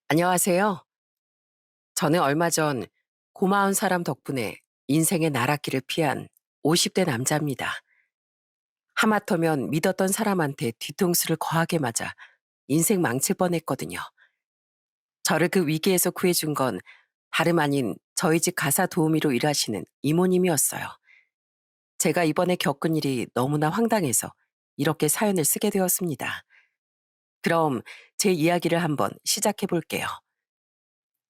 안녕하세요. 저는 얼마 전 고마운 사람 덕분에 인생의 나락길을 피한 50대 남자입니다. 하마터면 믿었던 사람한테 뒤통수를 거하게 맞아 인생 망칠 뻔했거든요. 저를 그 위기에서 구해준 건 다름 아닌 저희 집 가사 도우미로 일하시는 이모님이었어요. 제가 이번에 겪은 일이 너무나 황당해서 이렇게 사연을 쓰게 되었습니다. 그럼 제 이야기를 한번 시작해 볼게요.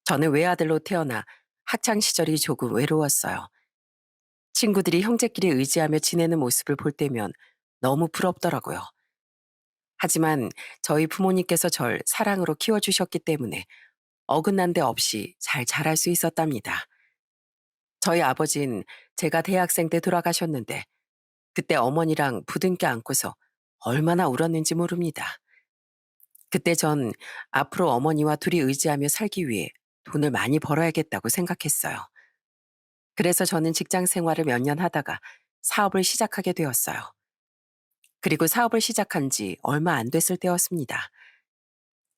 저는 외아들로 태어나 학창 시절이 조금 외로웠어요. 친구들이 형제끼리 의지하며 지내는 모습을 볼 때면 너무 부럽더라고요. 하지만 저희 부모님께서 절 사랑으로 키워주셨기 때문에 어긋난 데 없이 잘 자랄 수 있었답니다. 저희 아버진 제가 대학생 때 돌아가셨는데 그때 어머니랑 부둥켜 안고서 얼마나 울었는지 모릅니다. 그때 전 앞으로 어머니와 둘이 의지하며 살기 위해 돈을 많이 벌어야겠다고 생각했어요. 그래서 저는 직장 생활을 몇 년 하다가 사업을 시작하게 되었어요. 그리고 사업을 시작한 지 얼마 안 됐을 때였습니다.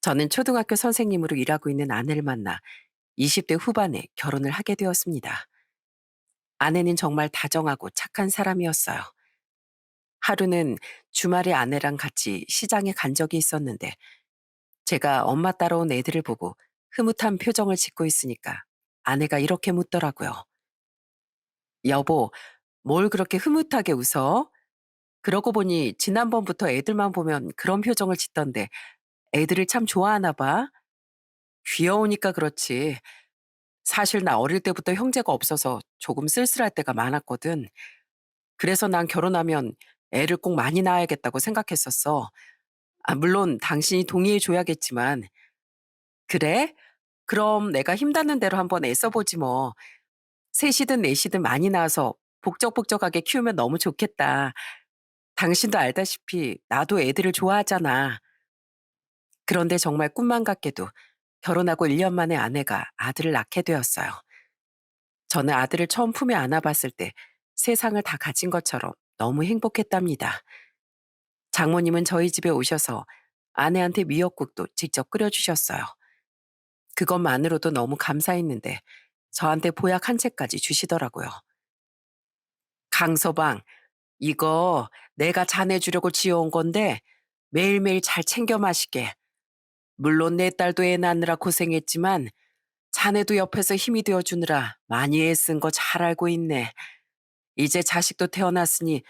저는 초등학교 선생님으로 일하고 있는 아내를 만나 20대 후반에 결혼을 하게 되었습니다. 아내는 정말 다정하고 착한 사람이었어요. 하루는 주말에 아내랑 같이 시장에 간 적이 있었는데 제가 엄마 따라온 애들을 보고 흐뭇한 표정을 짓고 있으니까 아내가 이렇게 묻더라고요. 여보, 뭘 그렇게 흐뭇하게 웃어? 그러고 보니 지난번부터 애들만 보면 그런 표정을 짓던데 애들을 참 좋아하나 봐. 귀여우니까 그렇지. 사실 나 어릴 때부터 형제가 없어서 조금 쓸쓸할 때가 많았거든. 그래서 난 결혼하면 애를 꼭 많이 낳아야겠다고 생각했었어. 아, 물론 당신이 동의해 줘야겠지만. 그래? 그럼 내가 힘닿는 대로 한번 애써보지 뭐. 셋이든 넷이든 많이 낳아서 복적복적하게 키우면 너무 좋겠다. 당신도 알다시피 나도 애들을 좋아하잖아. 그런데 정말 꿈만 같게도 결혼하고 1년 만에 아내가 아들을 낳게 되었어요. 저는 아들을 처음 품에 안아봤을 때 세상을 다 가진 것처럼 너무 행복했답니다. 장모님은 저희 집에 오셔서 아내한테 미역국도 직접 끓여주셨어요. 그것만으로도 너무 감사했는데 저한테 보약 한 채까지 주시더라고요. 강서방, 이거 내가 자네 주려고 지어온 건데 매일매일 잘 챙겨 마시게. 물론 내 딸도 애 낳느라 고생했지만 자네도 옆에서 힘이 되어 주느라 많이 애쓴 거 잘 알고 있네. 이제 자식도 태어났으니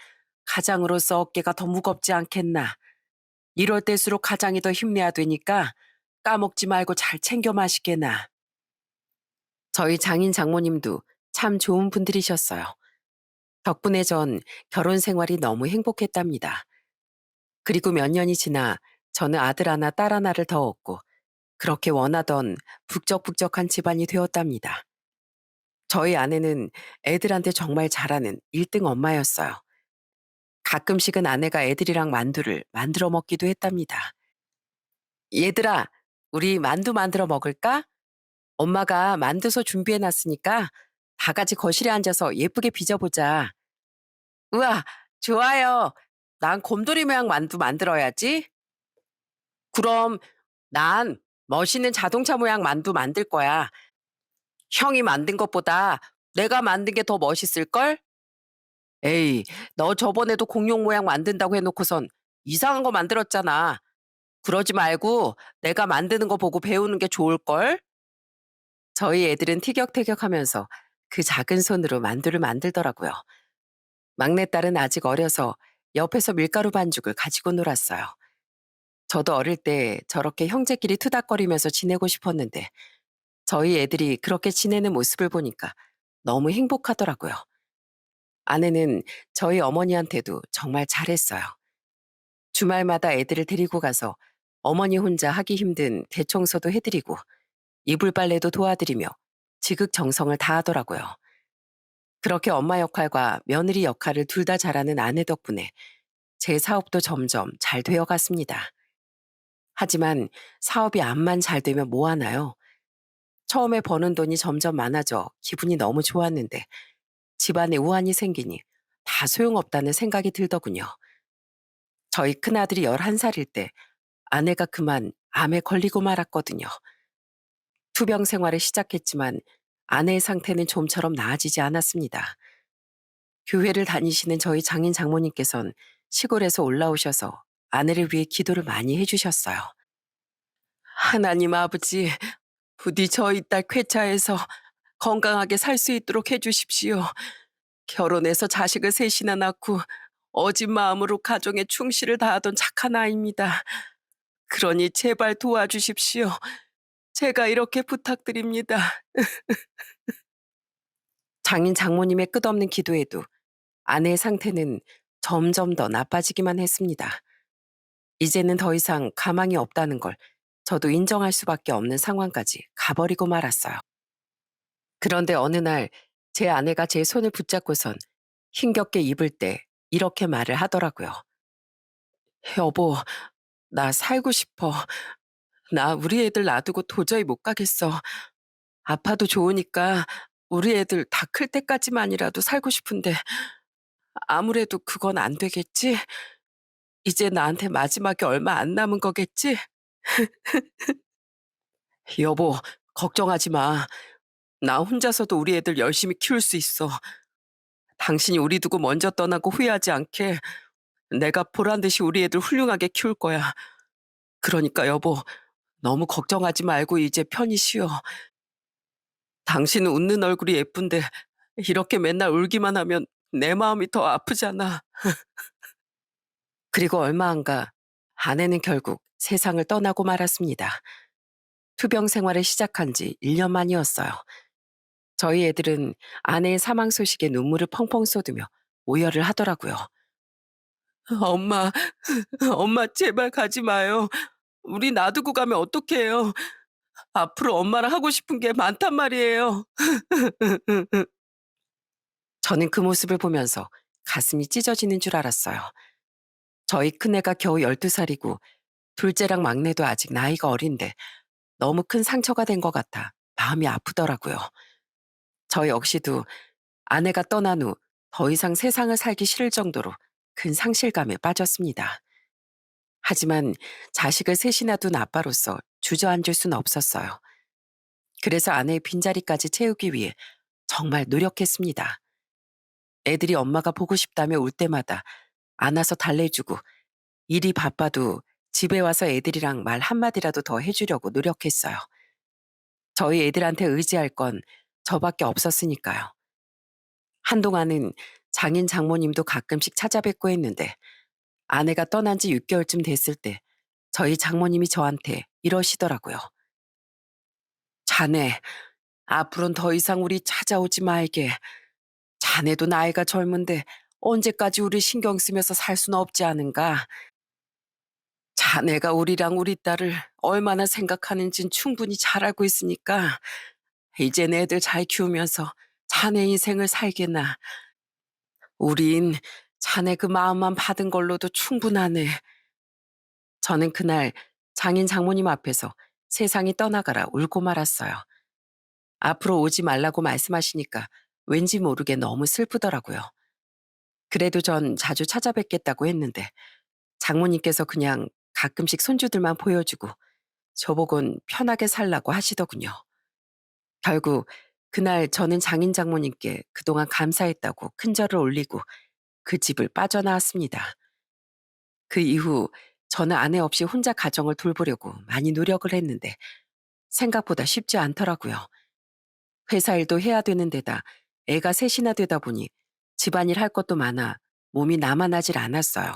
가장으로서 어깨가 더 무겁지 않겠나. 이럴 때일수록 가장이 더 힘내야 되니까 까먹지 말고 잘 챙겨 마시게나. 저희 장인 장모님도 참 좋은 분들이셨어요. 덕분에 전 결혼 생활이 너무 행복했답니다. 그리고 몇 년이 지나 저는 아들 하나 딸 하나를 더 얻고 그렇게 원하던 북적북적한 집안이 되었답니다. 저희 아내는 애들한테 정말 잘하는 1등 엄마였어요. 가끔씩은 아내가 애들이랑 만두를 만들어 먹기도 했답니다. 얘들아, 우리 만두 만들어 먹을까? 엄마가 만두소 준비해 놨으니까 다 같이 거실에 앉아서 예쁘게 빚어보자. 우와, 좋아요. 난 곰돌이 모양 만두 만들어야지. 그럼 난 멋있는 자동차 모양 만두 만들 거야. 형이 만든 것보다 내가 만든 게 더 멋있을걸? 에이, 너 저번에도 공룡 모양 만든다고 해놓고선 이상한 거 만들었잖아. 그러지 말고 내가 만드는 거 보고 배우는 게 좋을걸? 저희 애들은 티격태격하면서 그 작은 손으로 만두를 만들더라고요. 막내딸은 아직 어려서 옆에서 밀가루 반죽을 가지고 놀았어요. 저도 어릴 때 저렇게 형제끼리 투닥거리면서 지내고 싶었는데 저희 애들이 그렇게 지내는 모습을 보니까 너무 행복하더라고요. 아내는 저희 어머니한테도 정말 잘했어요. 주말마다 애들을 데리고 가서 어머니 혼자 하기 힘든 대청소도 해드리고 이불 빨래도 도와드리며 지극정성을 다하더라고요. 그렇게 엄마 역할과 며느리 역할을 둘 다 잘하는 아내 덕분에 제 사업도 점점 잘 되어 갔습니다. 하지만 사업이 암만 잘 되면 뭐 하나요? 처음에 버는 돈이 점점 많아져 기분이 너무 좋았는데 집안에 우환이 생기니 다 소용없다는 생각이 들더군요. 저희 큰아들이 11살일 때 아내가 그만 암에 걸리고 말았거든요. 투병 생활을 시작했지만 아내의 상태는 좀처럼 나아지지 않았습니다. 교회를 다니시는 저희 장인 장모님께선 시골에서 올라오셔서 아내를 위해 기도를 많이 해주셨어요. 하나님 아버지, 부디 저희 딸 쾌차에서 건강하게 살 수 있도록 해주십시오. 결혼해서 자식을 셋이나 낳고 어진 마음으로 가정에 충실을 다하던 착한 아이입니다. 그러니 제발 도와주십시오. 제가 이렇게 부탁드립니다. 장인 장모님의 끝없는 기도에도 아내의 상태는 점점 더 나빠지기만 했습니다. 이제는 더 이상 가망이 없다는 걸 저도 인정할 수밖에 없는 상황까지 가버리고 말았어요. 그런데 어느 날 제 아내가 제 손을 붙잡고선 힘겹게 입을 때 이렇게 말을 하더라고요. 여보, 나 살고 싶어. 나 우리 애들 놔두고 도저히 못 가겠어. 아파도 좋으니까 우리 애들 다 클 때까지만이라도 살고 싶은데 아무래도 그건 안 되겠지? 이제 나한테 마지막에 얼마 안 남은 거겠지? 여보, 걱정하지 마. 나 혼자서도 우리 애들 열심히 키울 수 있어. 당신이 우리 두고 먼저 떠나고 후회하지 않게 내가 보란 듯이 우리 애들 훌륭하게 키울 거야. 그러니까 여보, 너무 걱정하지 말고 이제 편히 쉬어. 당신은 웃는 얼굴이 예쁜데 이렇게 맨날 울기만 하면 내 마음이 더 아프잖아. 그리고 얼마 안 가 아내는 결국 세상을 떠나고 말았습니다. 투병 생활을 시작한 지 1년 만이었어요. 저희 애들은 아내의 사망 소식에 눈물을 펑펑 쏟으며 오열을 하더라고요. 엄마, 엄마 제발 가지 마요. 우리 놔두고 가면 어떡해요. 앞으로 엄마랑 하고 싶은 게 많단 말이에요. 저는 그 모습을 보면서 가슴이 찢어지는 줄 알았어요. 저희 큰애가 겨우 12살이고 둘째랑 막내도 아직 나이가 어린데 너무 큰 상처가 된 것 같아 마음이 아프더라고요. 저 역시도 아내가 떠난 후 더 이상 세상을 살기 싫을 정도로 큰 상실감에 빠졌습니다. 하지만 자식을 셋이나 둔 아빠로서 주저앉을 수는 없었어요. 그래서 아내의 빈자리까지 채우기 위해 정말 노력했습니다. 애들이 엄마가 보고 싶다며 울 때마다 안아서 달래주고 일이 바빠도 집에 와서 애들이랑 말 한마디라도 더 해주려고 노력했어요. 저희 애들한테 의지할 건 저밖에 없었으니까요. 한동안은 장인 장모님도 가끔씩 찾아뵙고 했는데 아내가 떠난 지 6개월쯤 됐을 때 저희 장모님이 저한테 이러시더라고요. 자네, 앞으로는 더 이상 우리 찾아오지 말게. 자네도 나이가 젊은데 언제까지 우리 신경 쓰면서 살 수는 없지 않은가. 자네가 우리랑 우리 딸을 얼마나 생각하는진 충분히 잘 알고 있으니까 이젠 애들 잘 키우면서 자네 인생을 살게나. 우린 자네 그 마음만 받은 걸로도 충분하네. 저는 그날 장인 장모님 앞에서 세상이 떠나가라 울고 말았어요. 앞으로 오지 말라고 말씀하시니까 왠지 모르게 너무 슬프더라고요. 그래도 전 자주 찾아뵙겠다고 했는데 장모님께서 그냥 가끔씩 손주들만 보여주고 저보곤 편하게 살라고 하시더군요. 결국 그날 저는 장인 장모님께 그동안 감사했다고 큰절을 올리고 그 집을 빠져나왔습니다. 그 이후 저는 아내 없이 혼자 가정을 돌보려고 많이 노력을 했는데 생각보다 쉽지 않더라고요. 회사 일도 해야 되는 데다 애가 셋이나 되다 보니 집안일 할 것도 많아 몸이 나만하질 않았어요.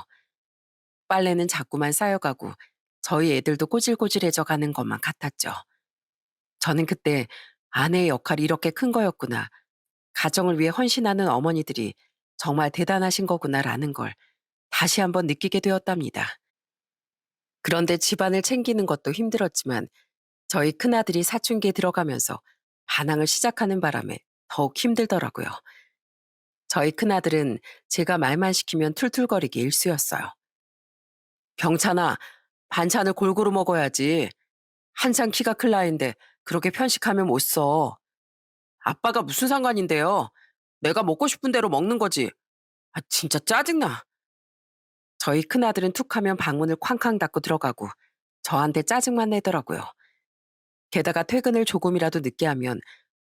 빨래는 자꾸만 쌓여가고 저희 애들도 꼬질꼬질해져 가는 것만 같았죠. 저는 그때 아내의 역할이 이렇게 큰 거였구나. 가정을 위해 헌신하는 어머니들이 정말 대단하신 거구나라는 걸 다시 한번 느끼게 되었답니다. 그런데 집안을 챙기는 것도 힘들었지만 저희 큰아들이 사춘기에 들어가면서 반항을 시작하는 바람에 더욱 힘들더라고요. 저희 큰아들은 제가 말만 시키면 툴툴거리기 일쑤였어요. 병찬아, 반찬을 골고루 먹어야지. 한창 키가 클 나이인데 그렇게 편식하면 못 써. 아빠가 무슨 상관인데요? 내가 먹고 싶은 대로 먹는 거지. 아, 진짜 짜증나. 저희 큰아들은 툭하면 방문을 쾅쾅 닫고 들어가고 저한테 짜증만 내더라고요. 게다가 퇴근을 조금이라도 늦게 하면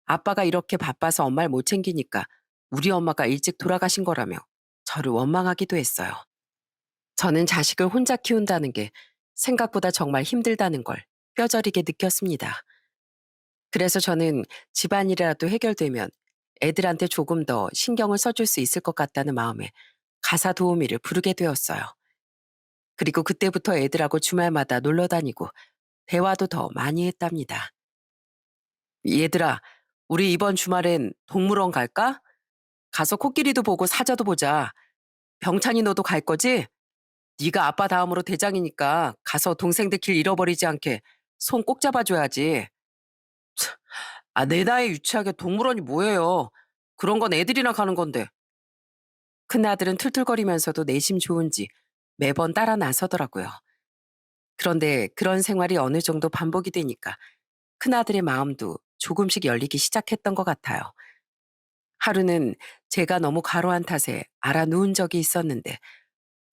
아빠가 이렇게 바빠서 엄마를 못 챙기니까 우리 엄마가 일찍 돌아가신 거라며 저를 원망하기도 했어요. 저는 자식을 혼자 키운다는 게 생각보다 정말 힘들다는 걸 뼈저리게 느꼈습니다. 그래서 저는 집안일이라도 해결되면 애들한테 조금 더 신경을 써줄 수 있을 것 같다는 마음에 가사 도우미를 부르게 되었어요. 그리고 그때부터 애들하고 주말마다 놀러 다니고 대화도 더 많이 했답니다. 얘들아, 우리 이번 주말엔 동물원 갈까? 가서 코끼리도 보고 사자도 보자. 병찬이 너도 갈 거지? 네가 아빠 다음으로 대장이니까 가서 동생들 길 잃어버리지 않게 손 꼭 잡아줘야지. 아, 내 나이 유치하게 동물원이 뭐예요? 그런 건 애들이나 가는 건데. 큰아들은 툴툴거리면서도 내심 좋은지 매번 따라 나서더라고요. 그런데 그런 생활이 어느 정도 반복이 되니까 큰아들의 마음도 조금씩 열리기 시작했던 것 같아요. 하루는 제가 너무 과로한 탓에 알아 누운 적이 있었는데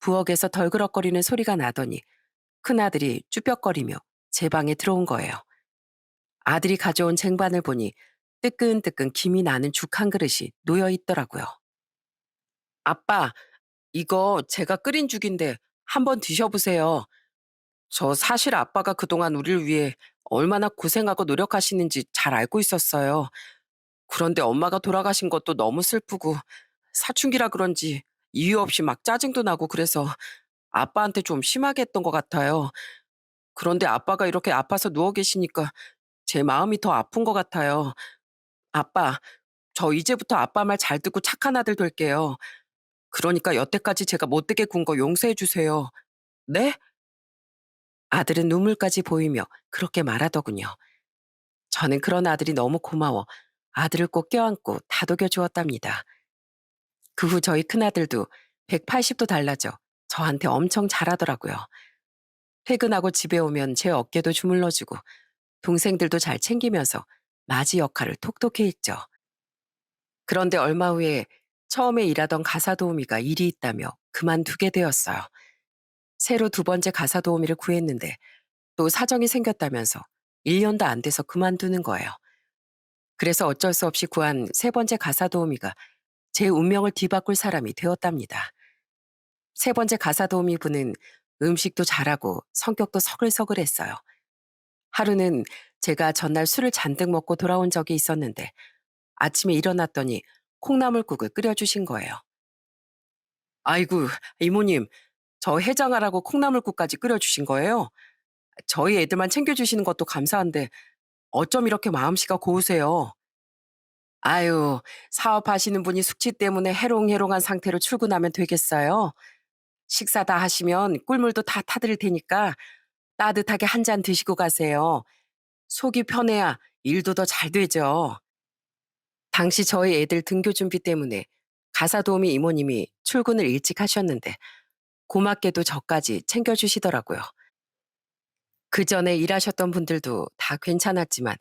부엌에서 덜그럭거리는 소리가 나더니 큰아들이 쭈뼛거리며 제 방에 들어온 거예요. 아들이 가져온 쟁반을 보니 뜨끈뜨끈 김이 나는 죽 한 그릇이 놓여 있더라고요. 아빠, 이거 제가 끓인 죽인데 한번 드셔보세요. 저 사실 아빠가 그동안 우리를 위해 얼마나 고생하고 노력하시는지 잘 알고 있었어요. 그런데 엄마가 돌아가신 것도 너무 슬프고 사춘기라 그런지 이유 없이 막 짜증도 나고 그래서 아빠한테 좀 심하게 했던 것 같아요. 그런데 아빠가 이렇게 아파서 누워 계시니까 제 마음이 더 아픈 것 같아요. 아빠, 저 이제부터 아빠 말 잘 듣고 착한 아들 될게요. 그러니까 여태까지 제가 못되게 군 거 용서해 주세요. 네? 아들은 눈물까지 보이며 그렇게 말하더군요. 저는 그런 아들이 너무 고마워 아들을 꼭 껴안고 다독여 주었답니다. 그 후 저희 큰아들도 180도 달라져 저한테 엄청 잘하더라고요. 퇴근하고 집에 오면 제 어깨도 주물러주고 동생들도 잘 챙기면서 맞이 역할을 톡톡히 했죠. 그런데 얼마 후에 처음에 일하던 가사 도우미가 일이 있다며 그만두게 되었어요. 새로 두 번째 가사 도우미를 구했는데 또 사정이 생겼다면서 1년도 안 돼서 그만두는 거예요. 그래서 어쩔 수 없이 구한 세 번째 가사 도우미가 제 운명을 뒤바꿀 사람이 되었답니다. 세 번째 가사 도우미 분은 음식도 잘하고 성격도 서글서글했어요. 하루는 제가 전날 술을 잔뜩 먹고 돌아온 적이 있었는데 아침에 일어났더니 콩나물국을 끓여주신 거예요. 아이고, 이모님, 저 해장하라고 콩나물국까지 끓여주신 거예요? 저희 애들만 챙겨주시는 것도 감사한데 어쩜 이렇게 마음씨가 고우세요? 아유, 사업하시는 분이 숙취 때문에 해롱해롱한 상태로 출근하면 되겠어요? 식사 다 하시면 꿀물도 다 타드릴 테니까 따뜻하게 한 잔 드시고 가세요. 속이 편해야 일도 더 잘 되죠. 당시 저희 애들 등교 준비 때문에 가사 도우미 이모님이 출근을 일찍 하셨는데 고맙게도 저까지 챙겨주시더라고요. 그 전에 일하셨던 분들도 다 괜찮았지만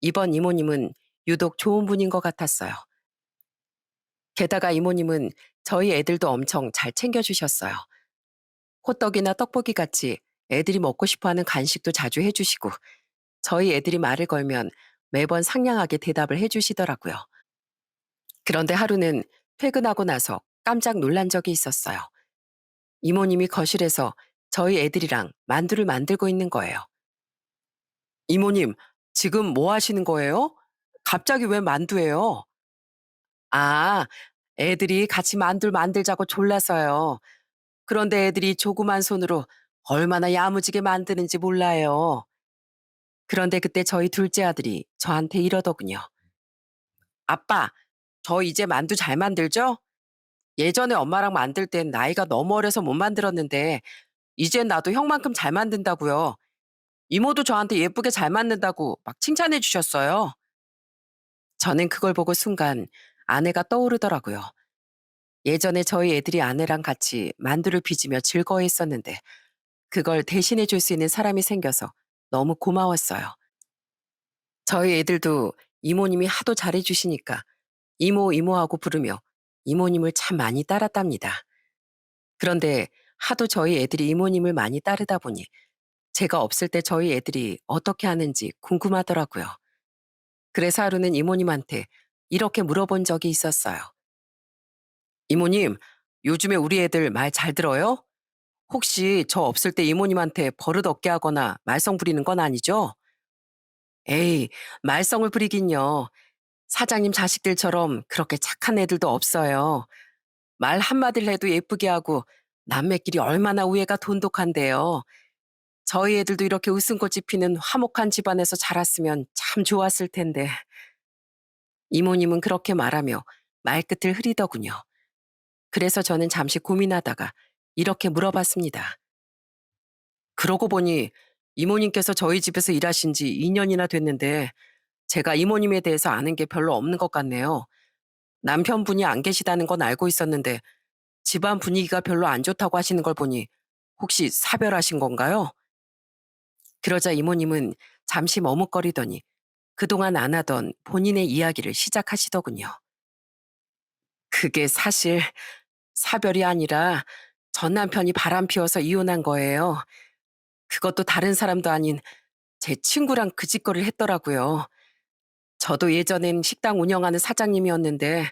이번 이모님은 유독 좋은 분인 것 같았어요. 게다가 이모님은 저희 애들도 엄청 잘 챙겨주셨어요. 호떡이나 떡볶이 같이 애들이 먹고 싶어 하는 간식도 자주 해주시고 저희 애들이 말을 걸면 매번 상냥하게 대답을 해주시더라고요. 그런데 하루는 퇴근하고 나서 깜짝 놀란 적이 있었어요. 이모님이 거실에서 저희 애들이랑 만두를 만들고 있는 거예요. 이모님, 지금 뭐 하시는 거예요? 갑자기 왜 만두예요? 아, 애들이 같이 만두를 만들자고 졸라서요. 그런데 애들이 조그만 손으로 얼마나 야무지게 만드는지 몰라요. 그런데 그때 저희 둘째 아들이 저한테 이러더군요. 아빠, 저 이제 만두 잘 만들죠? 예전에 엄마랑 만들 땐 나이가 너무 어려서 못 만들었는데 이젠 나도 형만큼 잘 만든다고요. 이모도 저한테 예쁘게 잘 만든다고 막 칭찬해 주셨어요. 저는 그걸 보고 순간 아내가 떠오르더라고요. 예전에 저희 애들이 아내랑 같이 만두를 빚으며 즐거워했었는데 그걸 대신해 줄 수 있는 사람이 생겨서 너무 고마웠어요. 저희 애들도 이모님이 하도 잘해 주시니까 이모 이모하고 부르며 이모님을 참 많이 따랐답니다. 그런데 하도 저희 애들이 이모님을 많이 따르다 보니 제가 없을 때 저희 애들이 어떻게 하는지 궁금하더라고요. 그래서 하루는 이모님한테 이렇게 물어본 적이 있었어요. 이모님, 요즘에 우리 애들 말 잘 들어요? 혹시 저 없을 때 이모님한테 버릇 없게 하거나 말썽 부리는 건 아니죠? 에이, 말썽을 부리긴요. 사장님 자식들처럼 그렇게 착한 애들도 없어요. 말 한마디를 해도 예쁘게 하고 남매끼리 얼마나 우애가 돈독한데요. 저희 애들도 이렇게 웃음꽃이 피는 화목한 집안에서 자랐으면 참 좋았을 텐데. 이모님은 그렇게 말하며 말끝을 흐리더군요. 그래서 저는 잠시 고민하다가 이렇게 물어봤습니다. 그러고 보니 이모님께서 저희 집에서 일하신 지 2년이나 됐는데 제가 이모님에 대해서 아는 게 별로 없는 것 같네요. 남편분이 안 계시다는 건 알고 있었는데 집안 분위기가 별로 안 좋다고 하시는 걸 보니 혹시 사별하신 건가요? 그러자 이모님은 잠시 머뭇거리더니 그동안 안 하던 본인의 이야기를 시작하시더군요. 그게 사실 사별이 아니라 전 남편이 바람 피워서 이혼한 거예요. 그것도 다른 사람도 아닌 제 친구랑 그 짓거리를 했더라고요. 저도 예전엔 식당 운영하는 사장님이었는데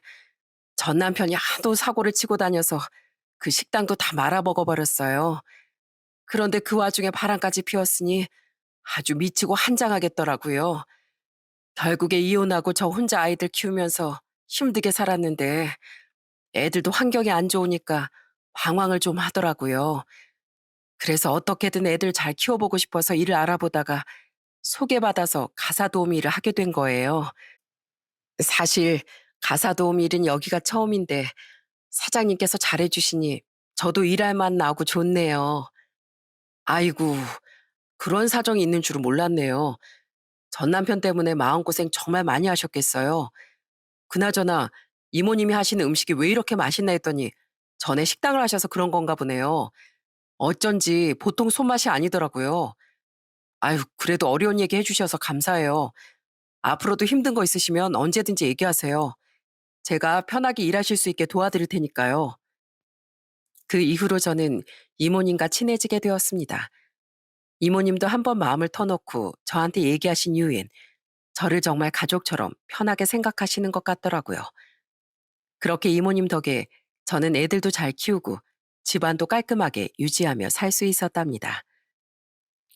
전 남편이 하도 사고를 치고 다녀서 그 식당도 다 말아먹어버렸어요. 그런데 그 와중에 바람까지 피웠으니 아주 미치고 한장하겠더라고요. 결국에 이혼하고 저 혼자 아이들 키우면서 힘들게 살았는데 애들도 환경이 안 좋으니까 방황을 좀 하더라고요. 그래서 어떻게든 애들 잘 키워보고 싶어서 일을 알아보다가 소개받아서 가사 도우미 일을 하게 된 거예요. 사실 가사 도우미 일은 여기가 처음인데 사장님께서 잘해주시니 저도 일할 맛 나고 좋네요. 아이고, 그런 사정이 있는 줄은 몰랐네요. 전 남편 때문에 마음고생 정말 많이 하셨겠어요. 그나저나 이모님이 하시는 음식이 왜 이렇게 맛있나 했더니 전에 식당을 하셔서 그런 건가 보네요. 어쩐지 보통 손맛이 아니더라고요. 아유, 그래도 어려운 얘기 해주셔서 감사해요. 앞으로도 힘든 거 있으시면 언제든지 얘기하세요. 제가 편하게 일하실 수 있게 도와드릴 테니까요. 그 이후로 저는 이모님과 친해지게 되었습니다. 이모님도 한번 마음을 터놓고 저한테 얘기하신 이후엔 저를 정말 가족처럼 편하게 생각하시는 것 같더라고요. 그렇게 이모님 덕에 저는 애들도 잘 키우고 집안도 깔끔하게 유지하며 살 수 있었답니다.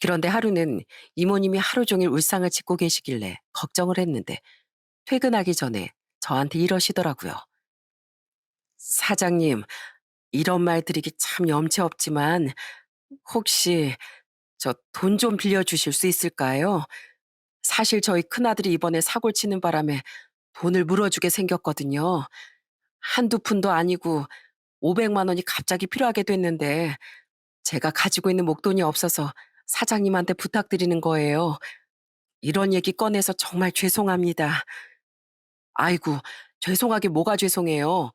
그런데 하루는 이모님이 하루 종일 울상을 짓고 계시길래 걱정을 했는데 퇴근하기 전에 저한테 이러시더라고요. 사장님, 이런 말 드리기 참 염치 없지만 혹시 저 돈 좀 빌려주실 수 있을까요? 사실 저희 큰아들이 이번에 사고를 치는 바람에 돈을 물어주게 생겼거든요. 한두 푼도 아니고 500만 원이 갑자기 필요하게 됐는데 제가 가지고 있는 목돈이 없어서 사장님한테 부탁드리는 거예요. 이런 얘기 꺼내서 정말 죄송합니다. 아이고, 죄송하게 뭐가 죄송해요.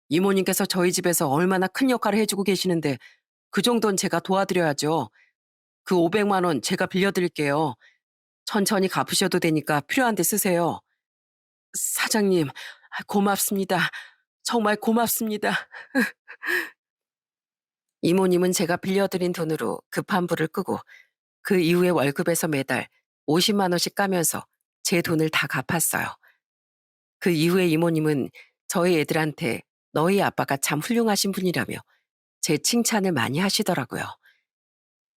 이모님께서 저희 집에서 얼마나 큰 역할을 해주고 계시는데 그 정도는 제가 도와드려야죠. 그 500만 원 제가 빌려드릴게요. 천천히 갚으셔도 되니까 필요한 데 쓰세요. 사장님, 고맙습니다. 정말 고맙습니다. 이모님은 제가 빌려드린 돈으로 급한 불을 끄고 그 이후에 월급에서 매달 50만 원씩 까면서 제 돈을 다 갚았어요. 그 이후에 이모님은 저희 애들한테 너희 아빠가 참 훌륭하신 분이라며 제 칭찬을 많이 하시더라고요.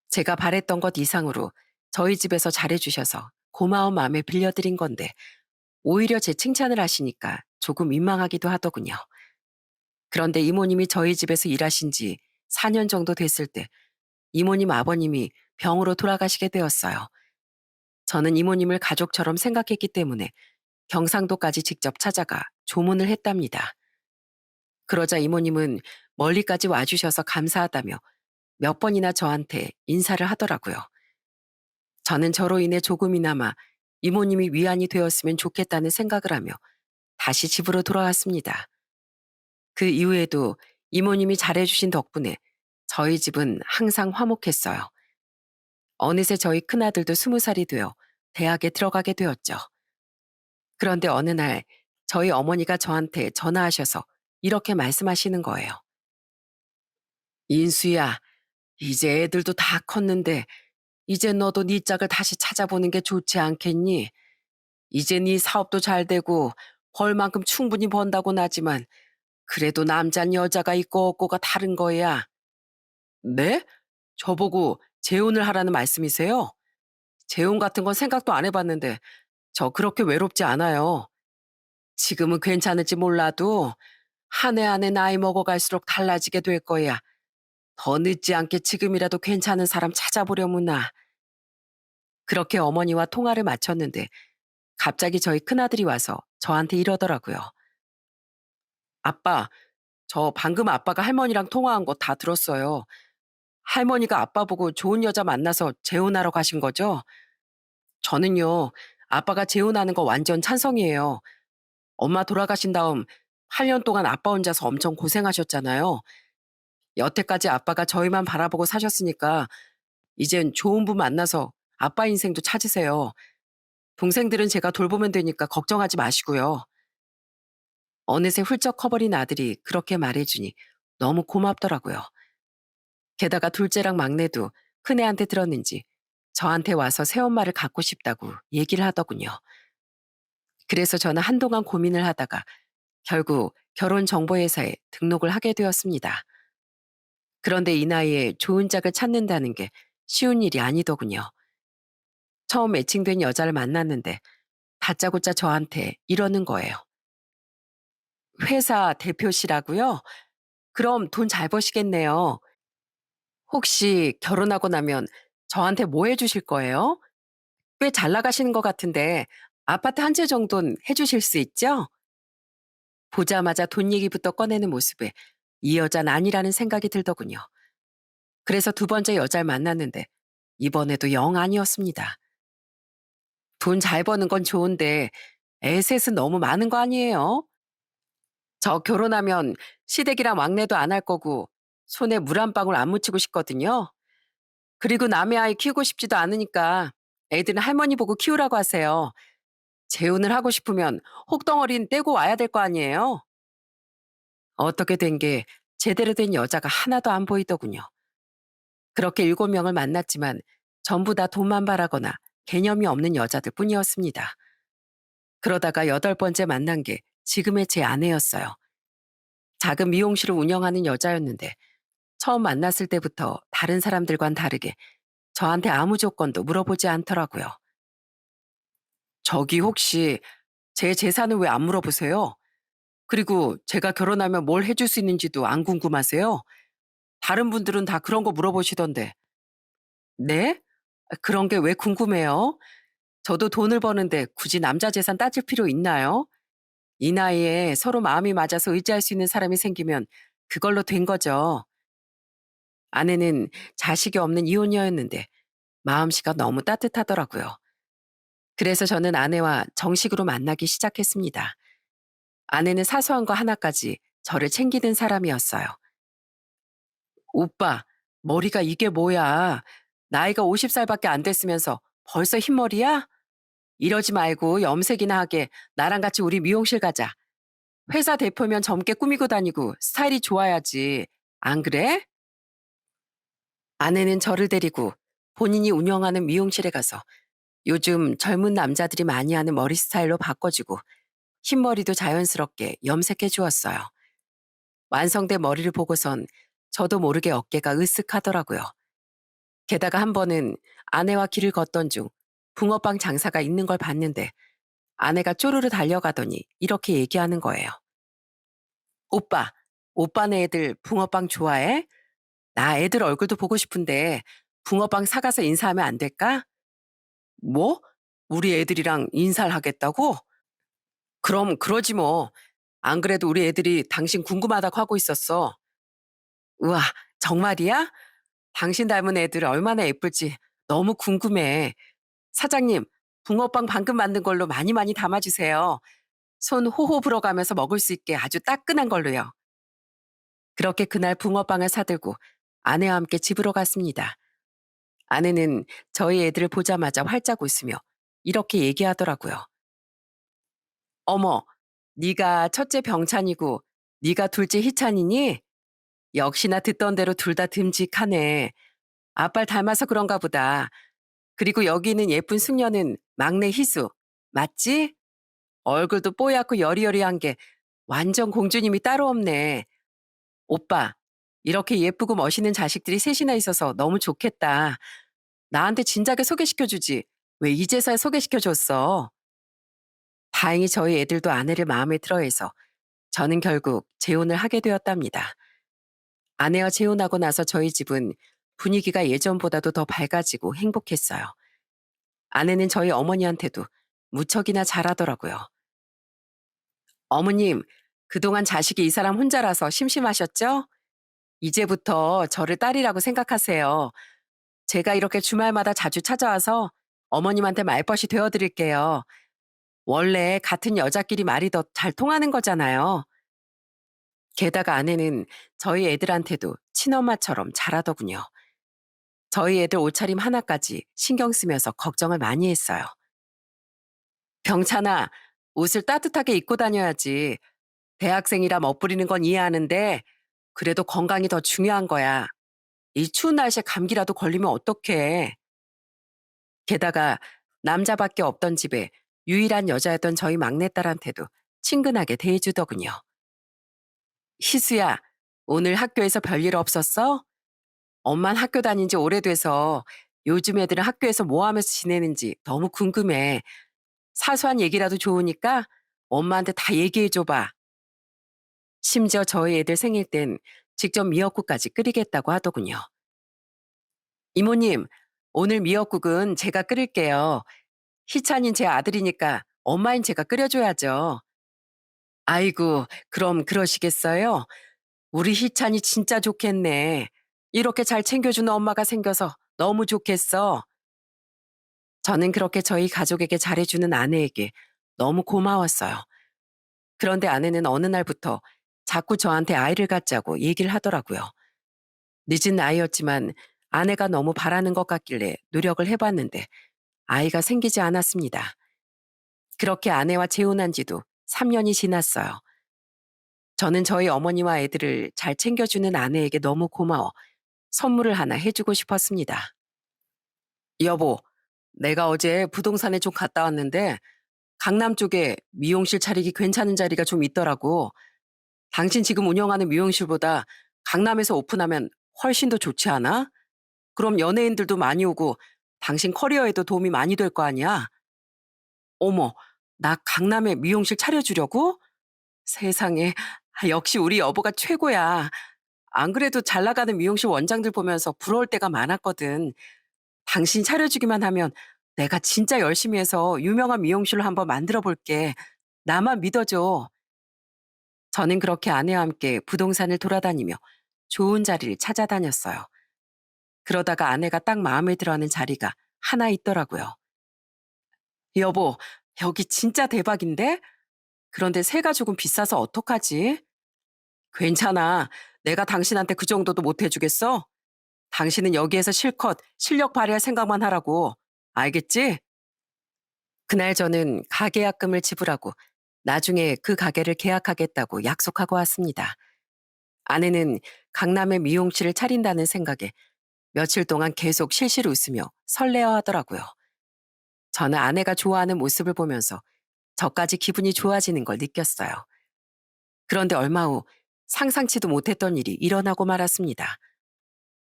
제가 바랬던 것 이상으로 저희 집에서 잘해주셔서 고마운 마음에 빌려드린 건데 오히려 제 칭찬을 하시니까 조금 민망하기도 하더군요. 그런데 이모님이 저희 집에서 일하신 지 4년 정도 됐을 때 이모님 아버님이 병으로 돌아가시게 되었어요. 저는 이모님을 가족처럼 생각했기 때문에 경상도까지 직접 찾아가 조문을 했답니다. 그러자 이모님은 멀리까지 와주셔서 감사하다며 몇 번이나 저한테 인사를 하더라고요. 저는 저로 인해 조금이나마 이모님이 위안이 되었으면 좋겠다는 생각을 하며 다시 집으로 돌아왔습니다. 그 이후에도 이모님이 잘해주신 덕분에 저희 집은 항상 화목했어요. 어느새 저희 큰아들도 20살이 되어 대학에 들어가게 되었죠. 그런데 어느 날 저희 어머니가 저한테 전화하셔서 이렇게 말씀하시는 거예요. 인수야, 이제 애들도 다 컸는데 이제 너도 네 짝을 다시 찾아보는 게 좋지 않겠니? 이제 네 사업도 잘 되고 벌 만큼 충분히 번다고는 하지만 그래도 남잔 여자가 있고 없고가 다른 거야. 네? 저보고 재혼을 하라는 말씀이세요? 재혼 같은 건 생각도 안 해봤는데 저 그렇게 외롭지 않아요. 지금은 괜찮을지 몰라도 한 해 한 해 나이 먹어갈수록 달라지게 될 거야. 더 늦지 않게 지금이라도 괜찮은 사람 찾아보려무나. 그렇게 어머니와 통화를 마쳤는데 갑자기 저희 큰아들이 와서 저한테 이러더라고요. 아빠, 저 방금 아빠가 할머니랑 통화한 거 다 들었어요. 할머니가 아빠 보고 좋은 여자 만나서 재혼하러 가신 거죠? 저는요, 아빠가 재혼하는 거 완전 찬성이에요. 엄마 돌아가신 다음 8년 동안 아빠 혼자서 엄청 고생하셨잖아요. 여태까지 아빠가 저희만 바라보고 사셨으니까 이젠 좋은 분 만나서 아빠 인생도 찾으세요. 동생들은 제가 돌보면 되니까 걱정하지 마시고요. 어느새 훌쩍 커버린 아들이 그렇게 말해주니 너무 고맙더라고요. 게다가 둘째랑 막내도 큰애한테 들었는지 저한테 와서 새엄마를 갖고 싶다고 얘기를 하더군요. 그래서 저는 한동안 고민을 하다가 결국 결혼정보회사에 등록을 하게 되었습니다. 그런데 이 나이에 좋은 짝을 찾는다는 게 쉬운 일이 아니더군요. 처음 매칭된 여자를 만났는데 다짜고짜 저한테 이러는 거예요. 회사 대표시라고요? 그럼 돈 잘 버시겠네요. 혹시 결혼하고 나면 저한테 뭐 해주실 거예요? 꽤 잘 나가시는 것 같은데 아파트 한 채 정도는 해주실 수 있죠? 보자마자 돈 얘기부터 꺼내는 모습에 이 여자는 아니라는 생각이 들더군요. 그래서 두 번째 여자를 만났는데 이번에도 영 아니었습니다. 돈 잘 버는 건 좋은데 에셋은 너무 많은 거 아니에요? 저 결혼하면 시댁이랑 왕래도 안 할 거고 손에 물 한 방울 안 묻히고 싶거든요. 그리고 남의 아이 키우고 싶지도 않으니까 애들은 할머니 보고 키우라고 하세요. 재혼을 하고 싶으면 혹덩어리는 떼고 와야 될 거 아니에요? 어떻게 된 게 제대로 된 여자가 하나도 안 보이더군요. 그렇게 7명을 만났지만 전부 다 돈만 바라거나 개념이 없는 여자들 뿐이었습니다. 그러다가 8번째 만난 게 지금의 제 아내였어요. 작은 미용실을 운영하는 여자였는데 처음 만났을 때부터 다른 사람들과는 다르게 저한테 아무 조건도 물어보지 않더라고요. 저기 혹시 제 재산을 왜 안 물어보세요? 그리고 제가 결혼하면 뭘 해줄 수 있는지도 안 궁금하세요? 다른 분들은 다 그런 거 물어보시던데. 네? 그런 게 왜 궁금해요? 저도 돈을 버는데 굳이 남자 재산 따질 필요 있나요? 이 나이에 서로 마음이 맞아서 의지할 수 있는 사람이 생기면 그걸로 된 거죠. 아내는 자식이 없는 이혼녀였는데 마음씨가 너무 따뜻하더라고요. 그래서 저는 아내와 정식으로 만나기 시작했습니다. 아내는 사소한 거 하나까지 저를 챙기는 사람이었어요. 오빠, 머리가 이게 뭐야? 나이가 50살밖에 안 됐으면서 벌써 흰머리야? 이러지 말고 염색이나 하게 나랑 같이 우리 미용실 가자. 회사 대표면 젊게 꾸미고 다니고 스타일이 좋아야지. 안 그래? 아내는 저를 데리고 본인이 운영하는 미용실에 가서 요즘 젊은 남자들이 많이 하는 머리 스타일로 바꿔주고 흰머리도 자연스럽게 염색해 주었어요. 완성된 머리를 보고선 저도 모르게 어깨가 으쓱하더라고요. 게다가 한 번은 아내와 길을 걷던 중 붕어빵 장사가 있는 걸 봤는데 아내가 쪼르르 달려가더니 이렇게 얘기하는 거예요. 오빠, 오빠네 애들 붕어빵 좋아해? 나 애들 얼굴도 보고 싶은데 붕어빵 사가서 인사하면 안 될까? 뭐? 우리 애들이랑 인사를 하겠다고? 그럼 그러지 뭐. 안 그래도 우리 애들이 당신 궁금하다고 하고 있었어. 우와, 정말이야? 당신 닮은 애들 얼마나 예쁠지 너무 궁금해. 사장님, 붕어빵 방금 만든 걸로 많이 많이 담아주세요. 손 호호 불어가면서 먹을 수 있게 아주 따끈한 걸로요. 그렇게 그날 붕어빵을 사들고 아내와 함께 집으로 갔습니다. 아내는 저희 애들을 보자마자 활짝 웃으며 이렇게 얘기하더라고요. 어머, 네가 첫째 병찬이고 네가 둘째 희찬이니? 역시나 듣던 대로 둘 다 듬직하네. 아빠를 닮아서 그런가 보다. 그리고 여기 있는 예쁜 숙녀는 막내 희수. 맞지? 얼굴도 뽀얗고 여리여리한 게 완전 공주님이 따로 없네. 오빠, 이렇게 예쁘고 멋있는 자식들이 셋이나 있어서 너무 좋겠다. 나한테 진작에 소개시켜주지. 왜 이제서야 소개시켜줬어? 다행히 저희 애들도 아내를 마음에 들어해서 저는 결국 재혼을 하게 되었답니다. 아내와 재혼하고 나서 저희 집은 분위기가 예전보다도 더 밝아지고 행복했어요. 아내는 저희 어머니한테도 무척이나 잘하더라고요. 어머님, 그동안 자식이 이 사람 혼자라서 심심하셨죠? 이제부터 저를 딸이라고 생각하세요. 제가 이렇게 주말마다 자주 찾아와서 어머님한테 말벗이 되어드릴게요. 원래 같은 여자끼리 말이 더 잘 통하는 거잖아요. 게다가 아내는 저희 애들한테도 친엄마처럼 잘하더군요. 저희 애들 옷차림 하나까지 신경 쓰면서 걱정을 많이 했어요. 병찬아, 옷을 따뜻하게 입고 다녀야지. 대학생이라 멋부리는 건 이해하는데 그래도 건강이 더 중요한 거야. 이 추운 날씨에 감기라도 걸리면 어떡해. 게다가 남자밖에 없던 집에 유일한 여자였던 저희 막내딸한테도 친근하게 대해주더군요. 희수야, 오늘 학교에서 별일 없었어? 엄만 학교 다닌 지 오래돼서 요즘 애들은 학교에서 뭐 하면서 지내는지 너무 궁금해. 사소한 얘기라도 좋으니까 엄마한테 다 얘기해줘봐. 심지어 저희 애들 생일 땐 직접 미역국까지 끓이겠다고 하더군요. 이모님, 오늘 미역국은 제가 끓일게요. 희찬인 제 아들이니까 엄마인 제가 끓여줘야죠. 아이고, 그럼 그러시겠어요? 우리 희찬이 진짜 좋겠네. 이렇게 잘 챙겨주는 엄마가 생겨서 너무 좋겠어. 저는 그렇게 저희 가족에게 잘해주는 아내에게 너무 고마웠어요. 그런데 아내는 어느 날부터 자꾸 저한테 아이를 갖자고 얘기를 하더라고요. 늦은 나이였지만 아내가 너무 바라는 것 같길래 노력을 해봤는데 아이가 생기지 않았습니다. 그렇게 아내와 재혼한 지도 3년이 지났어요. 저는 저희 어머니와 애들을 잘 챙겨주는 아내에게 너무 고마워 선물을 하나 해주고 싶었습니다. 여보, 내가 어제 부동산에 좀 갔다 왔는데 강남 쪽에 미용실 차리기 괜찮은 자리가 좀 있더라고. 당신 지금 운영하는 미용실보다 강남에서 오픈하면 훨씬 더 좋지 않아? 그럼 연예인들도 많이 오고 당신 커리어에도 도움이 많이 될 거 아니야? 어머, 나 강남에 미용실 차려주려고? 세상에, 역시 우리 여보가 최고야. 안 그래도 잘 나가는 미용실 원장들 보면서 부러울 때가 많았거든. 당신 차려주기만 하면 내가 진짜 열심히 해서 유명한 미용실로 한번 만들어 볼게. 나만 믿어줘. 저는 그렇게 아내와 함께 부동산을 돌아다니며 좋은 자리를 찾아다녔어요. 그러다가 아내가 딱 마음에 들어하는 자리가 하나 있더라고요. 여보, 여기 진짜 대박인데? 그런데 세가 조금 비싸서 어떡하지? 괜찮아. 내가 당신한테 그 정도도 못 해주겠어? 당신은 여기에서 실컷 실력 발휘할 생각만 하라고. 알겠지? 그날 저는 가계약금을 지불하고 나중에 그 가게를 계약하겠다고 약속하고 왔습니다. 아내는 강남에 미용실을 차린다는 생각에 며칠 동안 계속 실실 웃으며 설레어하더라고요. 저는 아내가 좋아하는 모습을 보면서 저까지 기분이 좋아지는 걸 느꼈어요. 그런데 얼마 후 상상치도 못했던 일이 일어나고 말았습니다.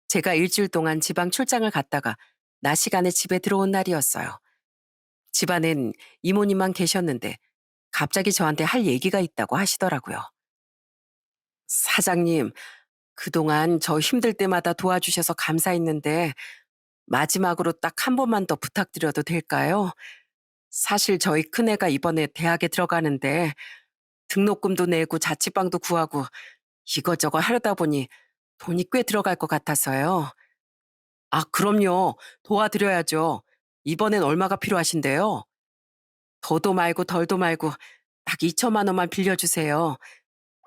제가 일주일 동안 지방 출장을 갔다가 낮 시간에 집에 들어온 날이었어요. 집안엔 이모님만 계셨는데 갑자기 저한테 할 얘기가 있다고 하시더라고요. 사장님, 그동안 저 힘들 때마다 도와주셔서 감사했는데 마지막으로 딱 한 번만 더 부탁드려도 될까요? 사실 저희 큰애가 이번에 대학에 들어가는데 등록금도 내고 자취방도 구하고 이거저거 하려다 보니 돈이 꽤 들어갈 것 같아서요. 아, 그럼요. 도와드려야죠. 이번엔 얼마가 필요하신데요? 더도 말고 덜도 말고 딱 2천만 원만 빌려주세요.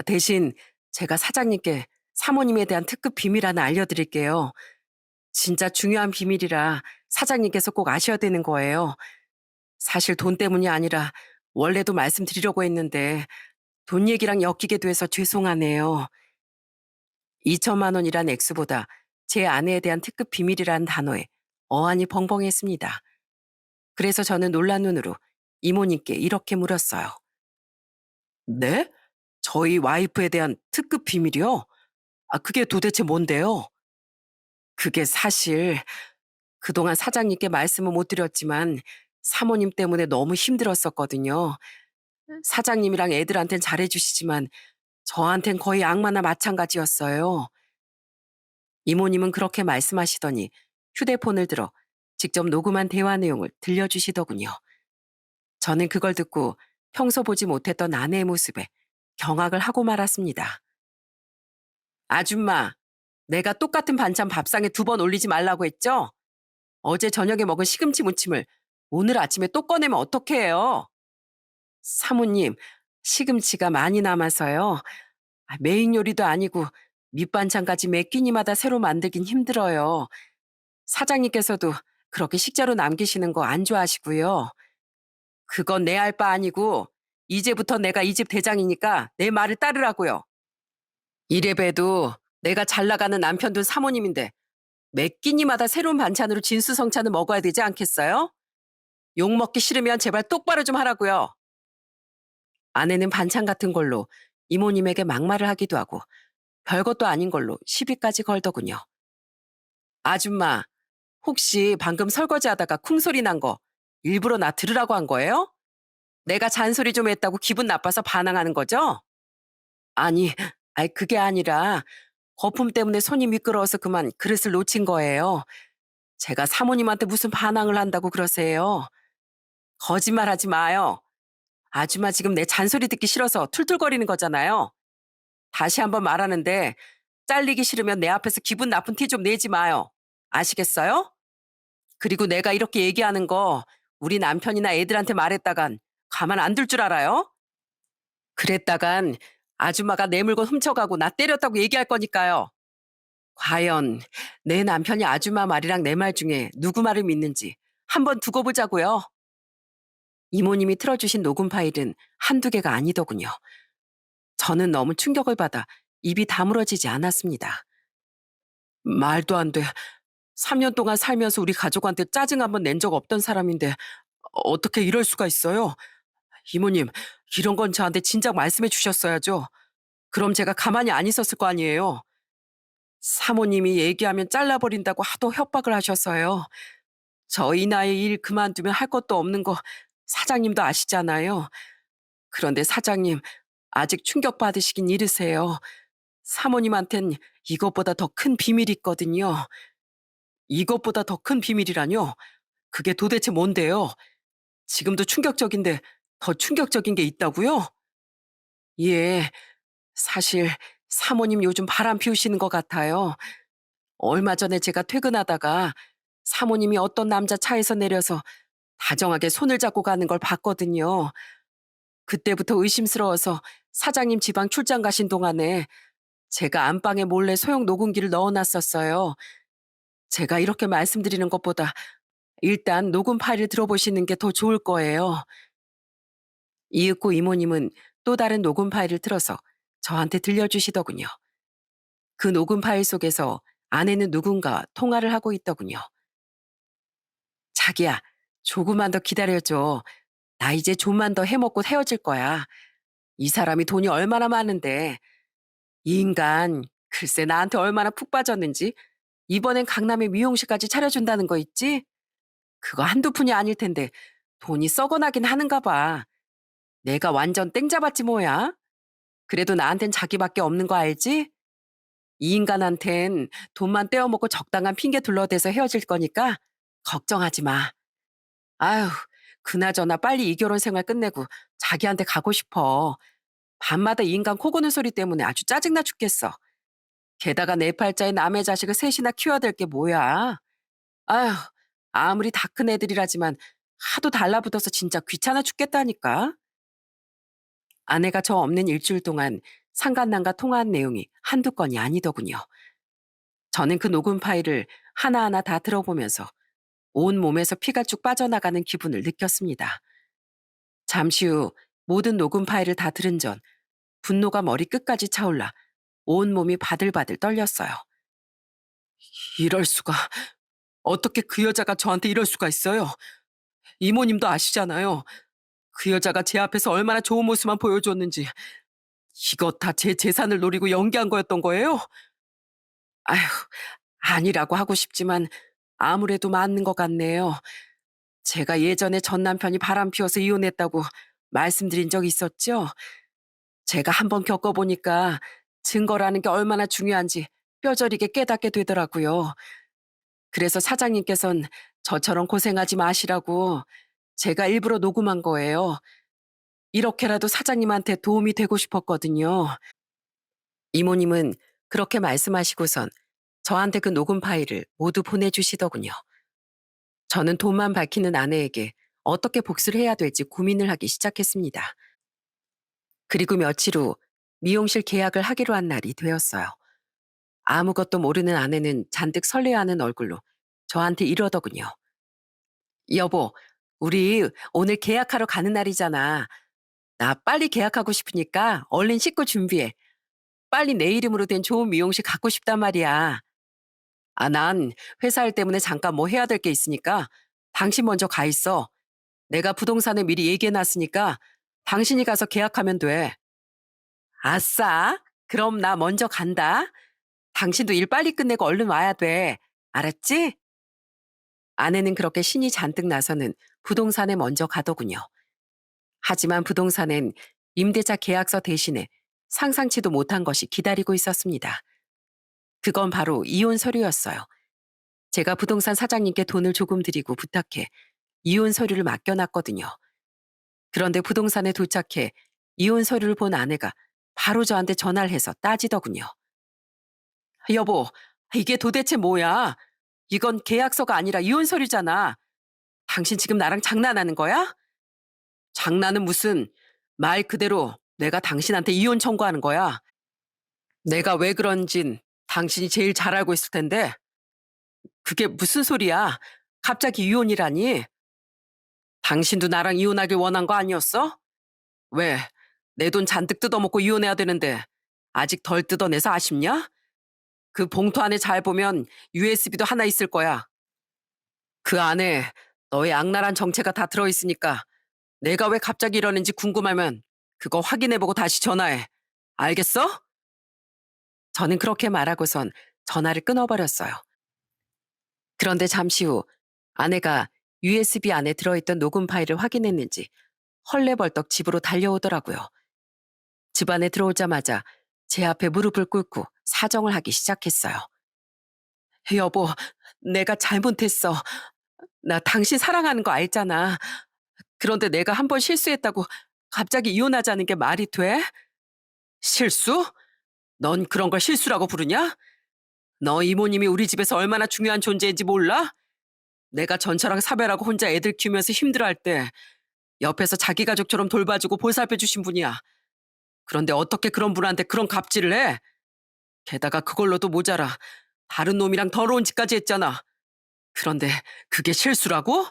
대신 제가 사장님께 사모님에 대한 특급 비밀 하나 알려드릴게요. 진짜 중요한 비밀이라 사장님께서 꼭 아셔야 되는 거예요. 사실 돈 때문이 아니라 원래도 말씀드리려고 했는데 돈 얘기랑 엮이게 돼서 죄송하네요. 2천만 원이란 액수보다 제 아내에 대한 특급 비밀이라는 단어에 어안이 벙벙했습니다. 그래서 저는 놀란 눈으로 이모님께 이렇게 물었어요. 네? 저희 와이프에 대한 특급 비밀이요? 그게 도대체 뭔데요? 그게 사실 그동안 사장님께 말씀은 못 드렸지만 사모님 때문에 너무 힘들었었거든요. 사장님이랑 애들한텐 잘해주시지만 저한텐 거의 악마나 마찬가지였어요. 이모님은 그렇게 말씀하시더니 휴대폰을 들어 직접 녹음한 대화 내용을 들려주시더군요. 저는 그걸 듣고 평소 보지 못했던 아내의 모습에 경악을 하고 말았습니다. 아줌마, 내가 똑같은 반찬 밥상에 2번 올리지 말라고 했죠? 어제 저녁에 먹은 시금치 무침을 오늘 아침에 또 꺼내면 어떡해요? 사모님, 시금치가 많이 남아서요. 메인 요리도 아니고 밑반찬까지 매 끼니마다 새로 만들긴 힘들어요. 사장님께서도 그렇게 식재료 남기시는 거 안 좋아하시고요. 그건 내 알 바 아니고 이제부터 내가 이 집 대장이니까 내 말을 따르라고요. 이래봬도 내가 잘 나가는 남편 둔 사모님인데 매 끼니마다 새로운 반찬으로 진수성찬을 먹어야 되지 않겠어요? 욕 먹기 싫으면 제발 똑바로 좀 하라고요. 아내는 반찬 같은 걸로 이모님에게 막말을 하기도 하고 별것도 아닌 걸로 시비까지 걸더군요. 아줌마, 혹시 방금 설거지하다가 쿵소리 난 거 일부러 나 들으라고 한 거예요? 내가 잔소리 좀 했다고 기분 나빠서 반항하는 거죠? 아니, 그게 아니라 거품 때문에 손이 미끄러워서 그만 그릇을 놓친 거예요. 제가 사모님한테 무슨 반항을 한다고 그러세요? 거짓말하지 마요. 아줌마 지금 내 잔소리 듣기 싫어서 툴툴거리는 거잖아요. 다시 한번 말하는데 잘리기 싫으면 내 앞에서 기분 나쁜 티 좀 내지 마요. 아시겠어요? 그리고 내가 이렇게 얘기하는 거 우리 남편이나 애들한테 말했다간 가만 안 둘 줄 알아요? 그랬다간 아줌마가 내 물건 훔쳐가고 나 때렸다고 얘기할 거니까요. 과연 내 남편이 아줌마 말이랑 내 말 중에 누구 말을 믿는지 한번 두고 보자고요. 이모님이 틀어주신 녹음 파일은 한두 개가 아니더군요. 저는 너무 충격을 받아 입이 다물어지지 않았습니다. 말도 안 돼. 3년 동안 살면서 우리 가족한테 짜증 한번 낸 적 없던 사람인데 어떻게 이럴 수가 있어요? 이모님, 이런 건 저한테 진작 말씀해 주셨어야죠. 그럼 제가 가만히 안 있었을 거 아니에요. 사모님이 얘기하면 잘라버린다고 하도 협박을 하셔서요. 저 이 나이에 일 그만두면 할 것도 없는 거 사장님도 아시잖아요. 그런데 사장님, 아직 충격받으시긴 이르세요. 사모님한텐 이것보다 더 큰 비밀이 있거든요. 이것보다 더 큰 비밀이라뇨? 그게 도대체 뭔데요? 지금도 충격적인데 더 충격적인 게 있다고요? 예, 사실 사모님 요즘 바람 피우시는 것 같아요. 얼마 전에 제가 퇴근하다가 사모님이 어떤 남자 차에서 내려서 다정하게 손을 잡고 가는 걸 봤거든요. 그때부터 의심스러워서 사장님 지방 출장 가신 동안에 제가 안방에 몰래 소형 녹음기를 넣어놨었어요. 제가 이렇게 말씀드리는 것보다 일단 녹음 파일을 들어보시는 게 더 좋을 거예요. 이윽고 이모님은 또 다른 녹음 파일을 틀어서 저한테 들려주시더군요. 그 녹음 파일 속에서 아내는 누군가와 통화를 하고 있더군요. 자기야, 조금만 더 기다려줘. 나 이제 좀만 더 해먹고 헤어질 거야. 이 사람이 돈이 얼마나 많은데. 이 인간, 글쎄 나한테 얼마나 푹 빠졌는지 이번엔 강남에 미용실까지 차려준다는 거 있지? 그거 한두 푼이 아닐 텐데 돈이 썩어나긴 하는가 봐. 내가 완전 땡 잡았지 뭐야? 그래도 나한텐 자기밖에 없는 거 알지? 이 인간한텐 돈만 떼어먹고 적당한 핑계 둘러대서 헤어질 거니까 걱정하지 마. 아휴, 그나저나 빨리 이 결혼 생활 끝내고 자기한테 가고 싶어. 밤마다 이 인간 코 고는 소리 때문에 아주 짜증나 죽겠어. 게다가 내 팔자에 남의 자식을 셋이나 키워야 될 게 뭐야. 아휴, 아무리 다 큰 애들이라지만 하도 달라붙어서 진짜 귀찮아 죽겠다니까. 아내가 저 없는 일주일 동안 상간남과 통화한 내용이 한두 건이 아니더군요. 저는 그 녹음 파일을 하나하나 다 들어보면서 온 몸에서 피가 쭉 빠져나가는 기분을 느꼈습니다. 잠시 후 모든 녹음 파일을 다 들은 전 분노가 머리 끝까지 차올라 온 몸이 바들바들 떨렸어요. 이럴 수가. 어떻게 그 여자가 저한테 이럴 수가 있어요? 이모님도 아시잖아요. 그 여자가 제 앞에서 얼마나 좋은 모습만 보여줬는지. 이거 다 제 재산을 노리고 연기한 거였던 거예요? 아휴, 아니라고 하고 싶지만 아무래도 맞는 것 같네요. 제가 예전에 전 남편이 바람 피워서 이혼했다고 말씀드린 적 있었죠? 제가 한번 겪어보니까 증거라는 게 얼마나 중요한지 뼈저리게 깨닫게 되더라고요. 그래서 사장님께선 저처럼 고생하지 마시라고 제가 일부러 녹음한 거예요. 이렇게라도 사장님한테 도움이 되고 싶었거든요. 이모님은 그렇게 말씀하시고선 저한테 그 녹음 파일을 모두 보내주시더군요. 저는 돈만 밝히는 아내에게 어떻게 복수를 해야 될지 고민을 하기 시작했습니다. 그리고 며칠 후 미용실 계약을 하기로 한 날이 되었어요. 아무것도 모르는 아내는 잔뜩 설레어하는 얼굴로 저한테 이러더군요. 여보, 우리 오늘 계약하러 가는 날이잖아. 나 빨리 계약하고 싶으니까 얼른 씻고 준비해. 빨리 내 이름으로 된 좋은 미용실 갖고 싶단 말이야. 아, 난 회사 일 때문에 잠깐 뭐 해야 될 게 있으니까 당신 먼저 가 있어. 내가 부동산에 미리 얘기해놨으니까 당신이 가서 계약하면 돼. 아싸. 그럼 나 먼저 간다. 당신도 일 빨리 끝내고 얼른 와야 돼. 알았지? 아내는 그렇게 신이 잔뜩 나서는 부동산에 먼저 가더군요. 하지만 부동산엔 임대차 계약서 대신에 상상치도 못한 것이 기다리고 있었습니다. 그건 바로 이혼 서류였어요. 제가 부동산 사장님께 돈을 조금 드리고 부탁해 이혼 서류를 맡겨놨거든요. 그런데 부동산에 도착해 이혼 서류를 본 아내가 바로 저한테 전화를 해서 따지더군요. 여보, 이게 도대체 뭐야? 이건 계약서가 아니라 이혼 서류잖아. 당신 지금 나랑 장난하는 거야? 장난은 무슨, 말 그대로 내가 당신한테 이혼 청구하는 거야. 내가 왜 그런진 당신이 제일 잘 알고 있을 텐데. 그게 무슨 소리야? 갑자기 이혼이라니? 당신도 나랑 이혼하길 원한 거 아니었어? 왜? 내 돈 잔뜩 뜯어먹고 이혼해야 되는데 아직 덜 뜯어내서 아쉽냐? 그 봉투 안에 잘 보면 USB도 하나 있을 거야. 그 안에 너의 악랄한 정체가 다 들어있으니까 내가 왜 갑자기 이러는지 궁금하면 그거 확인해보고 다시 전화해. 알겠어? 저는 그렇게 말하고선 전화를 끊어버렸어요. 그런데 잠시 후 아내가 USB 안에 들어있던 녹음 파일을 확인했는지 헐레벌떡 집으로 달려오더라고요. 집 안에 들어오자마자 제 앞에 무릎을 꿇고 사정을 하기 시작했어요. 여보, 내가 잘못했어. 나 당신 사랑하는 거 알잖아. 그런데 내가 한 번 실수했다고 갑자기 이혼하자는 게 말이 돼? 실수? 넌 그런 걸 실수라고 부르냐? 너 이모님이 우리 집에서 얼마나 중요한 존재인지 몰라? 내가 전처랑 사별하고 혼자 애들 키우면서 힘들어할 때 옆에서 자기 가족처럼 돌봐주고 보살펴 주신 분이야. 그런데 어떻게 그런 분한테 그런 갑질을 해? 게다가 그걸로도 모자라. 다른 놈이랑 더러운 짓까지 했잖아. 그런데 그게 실수라고?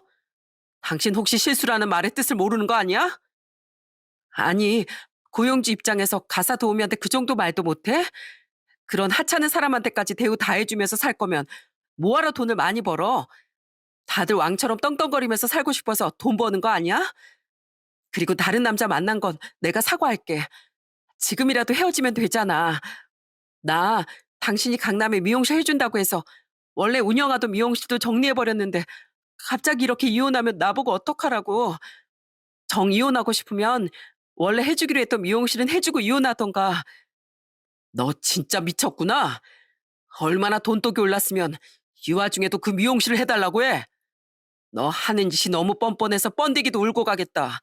당신 혹시 실수라는 말의 뜻을 모르는 거 아니야? 아니, 고용주 입장에서 가사 도우미한테 그 정도 말도 못해? 그런 하찮은 사람한테까지 대우 다 해주면서 살 거면 뭐하러 돈을 많이 벌어? 다들 왕처럼 떵떵거리면서 살고 싶어서 돈 버는 거 아니야? 그리고 다른 남자 만난 건 내가 사과할게. 지금이라도 헤어지면 되잖아. 나 당신이 강남에 미용실 해준다고 해서 원래 운영하던 미용실도 정리해버렸는데 갑자기 이렇게 이혼하면 나보고 어떡하라고. 정 이혼하고 싶으면 원래 해주기로 했던 미용실은 해주고 이혼하던가. 너 진짜 미쳤구나. 얼마나 돈독이 올랐으면 이 와중에도 그 미용실을 해달라고 해. 너 하는 짓이 너무 뻔뻔해서 번데기도 울고 가겠다.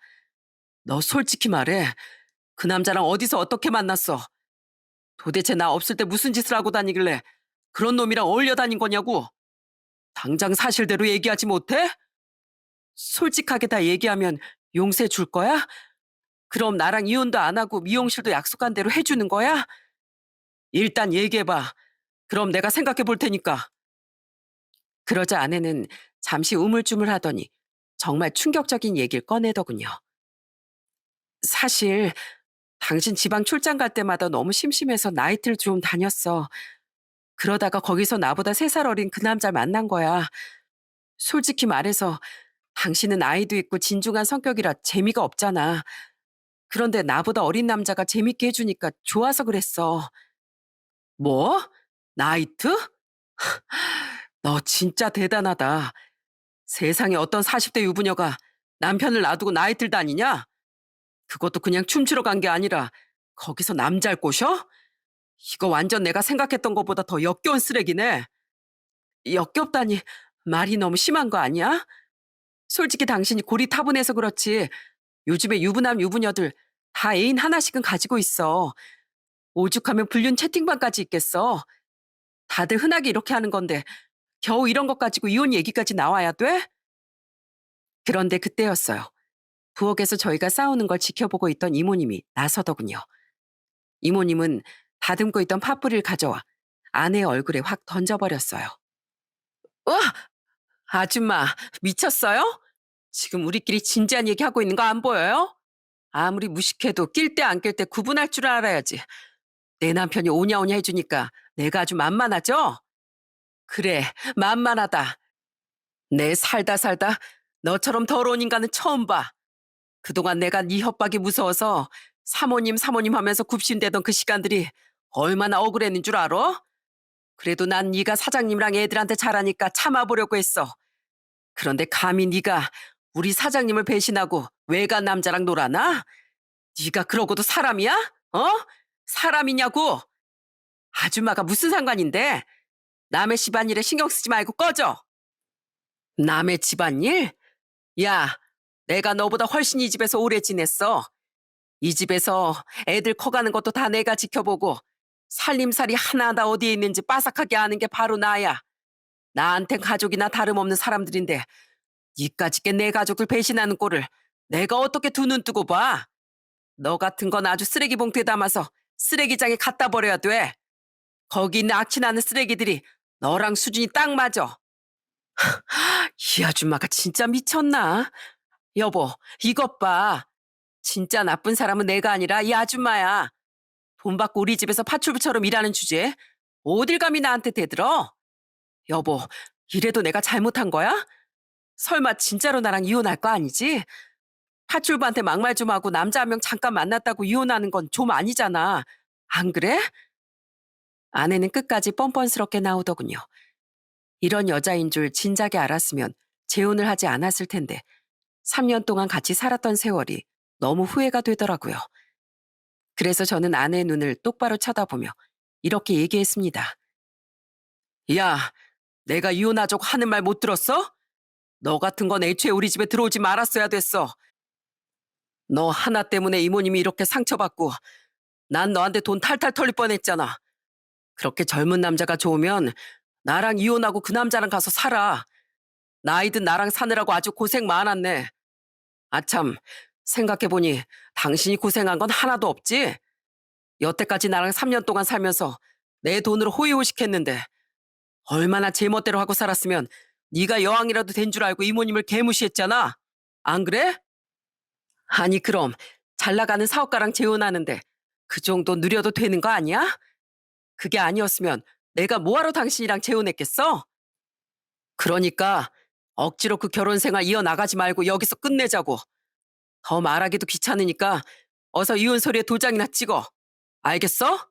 너 솔직히 말해. 그 남자랑 어디서 어떻게 만났어? 도대체 나 없을 때 무슨 짓을 하고 다니길래 그런 놈이랑 어울려 다닌 거냐고. 당장 사실대로 얘기하지 못해? 솔직하게 다 얘기하면 용서해 줄 거야? 그럼 나랑 이혼도 안 하고 미용실도 약속한 대로 해주는 거야? 일단 얘기해봐. 그럼 내가 생각해 볼 테니까. 그러자 아내는 잠시 우물쭈물하더니 정말 충격적인 얘기를 꺼내더군요. 사실 당신 지방 출장 갈 때마다 너무 심심해서 나이트를 좀 다녔어. 그러다가 거기서 나보다 3살 어린 그 남자를 만난 거야. 솔직히 말해서 당신은 아이도 있고 진중한 성격이라 재미가 없잖아. 그런데 나보다 어린 남자가 재밌게 해주니까 좋아서 그랬어. 뭐? 나이트? 너 진짜 대단하다. 세상에 어떤 40대 유부녀가 남편을 놔두고 나이트를 다니냐? 그것도 그냥 춤추러 간 게 아니라 거기서 남잘 꼬셔? 이거 완전 내가 생각했던 것보다 더 역겨운 쓰레기네. 역겹다니 말이 너무 심한 거 아니야? 솔직히 당신이 고리타분해서 그렇지. 요즘에 유부남 유부녀들 다 애인 하나씩은 가지고 있어. 오죽하면 불륜 채팅방까지 있겠어. 다들 흔하게 이렇게 하는 건데 겨우 이런 것 가지고 이혼 얘기까지 나와야 돼? 그런데 그때였어요. 부엌에서 저희가 싸우는 걸 지켜보고 있던 이모님이 나서더군요. 이모님은 다듬고 있던 팥뿌리를 가져와 아내의 얼굴에 확 던져버렸어요. 어? 아줌마, 미쳤어요? 지금 우리끼리 진지한 얘기하고 있는 거 안 보여요? 아무리 무식해도 낄 때 안 낄 때 구분할 줄 알아야지. 내 남편이 오냐오냐 해주니까 내가 아주 만만하죠? 그래, 만만하다. 내 살다 살다 너처럼 더러운 인간은 처음 봐. 그동안 내가 네 협박이 무서워서 사모님 사모님 하면서 굽신대던 그 시간들이 얼마나 억울했는 줄 알아? 그래도 난 네가 사장님이랑 애들한테 잘하니까 참아보려고 했어. 그런데 감히 네가 우리 사장님을 배신하고 외간 남자랑 놀아나? 네가 그러고도 사람이야? 어? 사람이냐고? 아줌마가 무슨 상관인데? 남의 집안일에 신경 쓰지 말고 꺼져. 남의 집안일? 야, 내가 너보다 훨씬 이 집에서 오래 지냈어. 이 집에서 애들 커가는 것도 다 내가 지켜보고 살림살이 하나하나 어디에 있는지 빠삭하게 아는 게 바로 나야. 나한텐 가족이나 다름없는 사람들인데 니까짓게 내 가족을 배신하는 꼴을 내가 어떻게 두 눈 뜨고 봐. 너 같은 건 아주 쓰레기 봉투에 담아서 쓰레기장에 갖다 버려야 돼. 거기 있는 악취나는 쓰레기들이 너랑 수준이 딱 맞아. 이 아줌마가 진짜 미쳤나? 여보, 이것 봐. 진짜 나쁜 사람은 내가 아니라 이 아줌마야. 돈 받고 우리 집에서 파출부처럼 일하는 주제에 어딜 감히 나한테 대들어? 여보, 이래도 내가 잘못한 거야? 설마 진짜로 나랑 이혼할 거 아니지? 파출부한테 막말 좀 하고 남자 한 명 잠깐 만났다고 이혼하는 건 좀 아니잖아. 안 그래? 아내는 끝까지 뻔뻔스럽게 나오더군요. 이런 여자인 줄 진작에 알았으면 재혼을 하지 않았을 텐데 3년 동안 같이 살았던 세월이 너무 후회가 되더라고요. 그래서 저는 아내의 눈을 똑바로 쳐다보며 이렇게 얘기했습니다. 야, 내가 이혼하자고 하는 말 못 들었어? 너 같은 건 애초에 우리 집에 들어오지 말았어야 됐어. 너 하나 때문에 이모님이 이렇게 상처받고 난 너한테 돈 탈탈 털릴 뻔했잖아. 그렇게 젊은 남자가 좋으면 나랑 이혼하고 그 남자랑 가서 살아. 나이든 나랑 사느라고 아주 고생 많았네. 아참, 생각해보니 당신이 고생한 건 하나도 없지? 여태까지 나랑 3년 동안 살면서 내 돈으로 호의호식했는데 얼마나 제멋대로 하고 살았으면 네가 여왕이라도 된 줄 알고 이모님을 개무시했잖아. 안 그래? 아니 그럼 잘 나가는 사업가랑 재혼하는데 그 정도 누려도 되는 거 아니야? 그게 아니었으면 내가 뭐하러 당신이랑 재혼했겠어? 그러니까 억지로 그 결혼 생활 이어나가지 말고 여기서 끝내자고. 더 말하기도 귀찮으니까 어서 이혼 서류에 도장이나 찍어. 알겠어?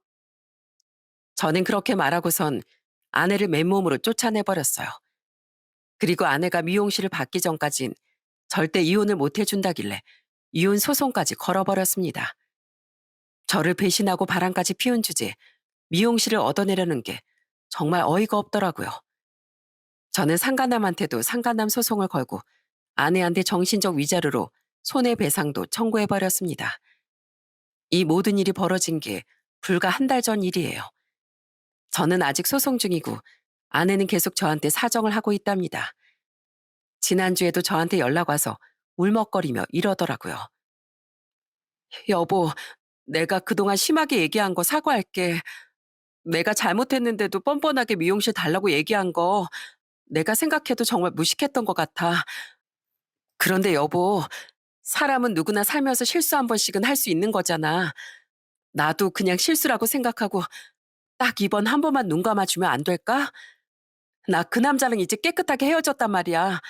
저는 그렇게 말하고선 아내를 맨몸으로 쫓아내버렸어요. 그리고 아내가 미용실을 받기 전까진 절대 이혼을 못 해준다길래 이혼 소송까지 걸어버렸습니다. 저를 배신하고 바람까지 피운 주제에 미용실을 얻어내려는 게 정말 어이가 없더라고요. 저는 상간남한테도 상간남 소송을 걸고 아내한테 정신적 위자료로 손해배상도 청구해버렸습니다. 이 모든 일이 벌어진 게 불과 한 달 전 일이에요. 저는 아직 소송 중이고 아내는 계속 저한테 사정을 하고 있답니다. 지난주에도 저한테 연락 와서 울먹거리며 이러더라고요. 여보, 내가 그동안 심하게 얘기한 거 사과할게. 내가 잘못했는데도 뻔뻔하게 미용실 달라고 얘기한 거 내가 생각해도 정말 무식했던 것 같아. 그런데 여보, 사람은 누구나 살면서 실수 한 번씩은 할 수 있는 거잖아. 나도 그냥 실수라고 생각하고 딱 이번 한 번만 눈 감아주면 안 될까? 나 그 남자랑 이제 깨끗하게 헤어졌단 말이야.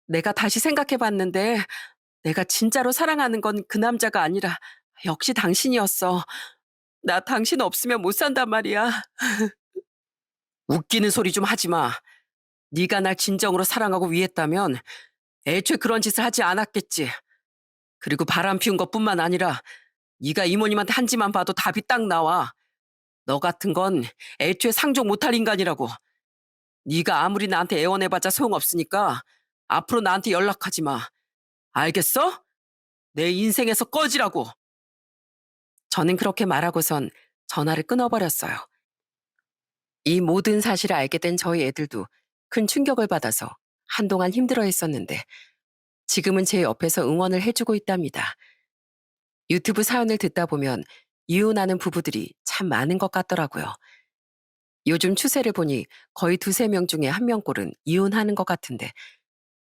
내가 다시 생각해 봤는데 내가 진짜로 사랑하는 건 그 남자가 아니라 역시 당신이었어. 나 당신 없으면 못 산단 말이야. 웃기는 소리 좀 하지 마. 네가 날 진정으로 사랑하고 위했다면 애초에 그런 짓을 하지 않았겠지. 그리고 바람 피운 것뿐만 아니라 네가 이모님한테 한 짓만 봐도 답이 딱 나와. 너 같은 건 애초에 상종 못할 인간이라고. 네가 아무리 나한테 애원해봤자 소용없으니까 앞으로 나한테 연락하지 마. 알겠어? 내 인생에서 꺼지라고. 저는 그렇게 말하고선 전화를 끊어버렸어요. 이 모든 사실을 알게 된 저희 애들도 큰 충격을 받아서 한동안 힘들어 했었는데 지금은 제 옆에서 응원을 해주고 있답니다. 유튜브 사연을 듣다 보면 이혼하는 부부들이 참 많은 것 같더라고요. 요즘 추세를 보니 거의 두세 명 중에 한 명꼴은 이혼하는 것 같은데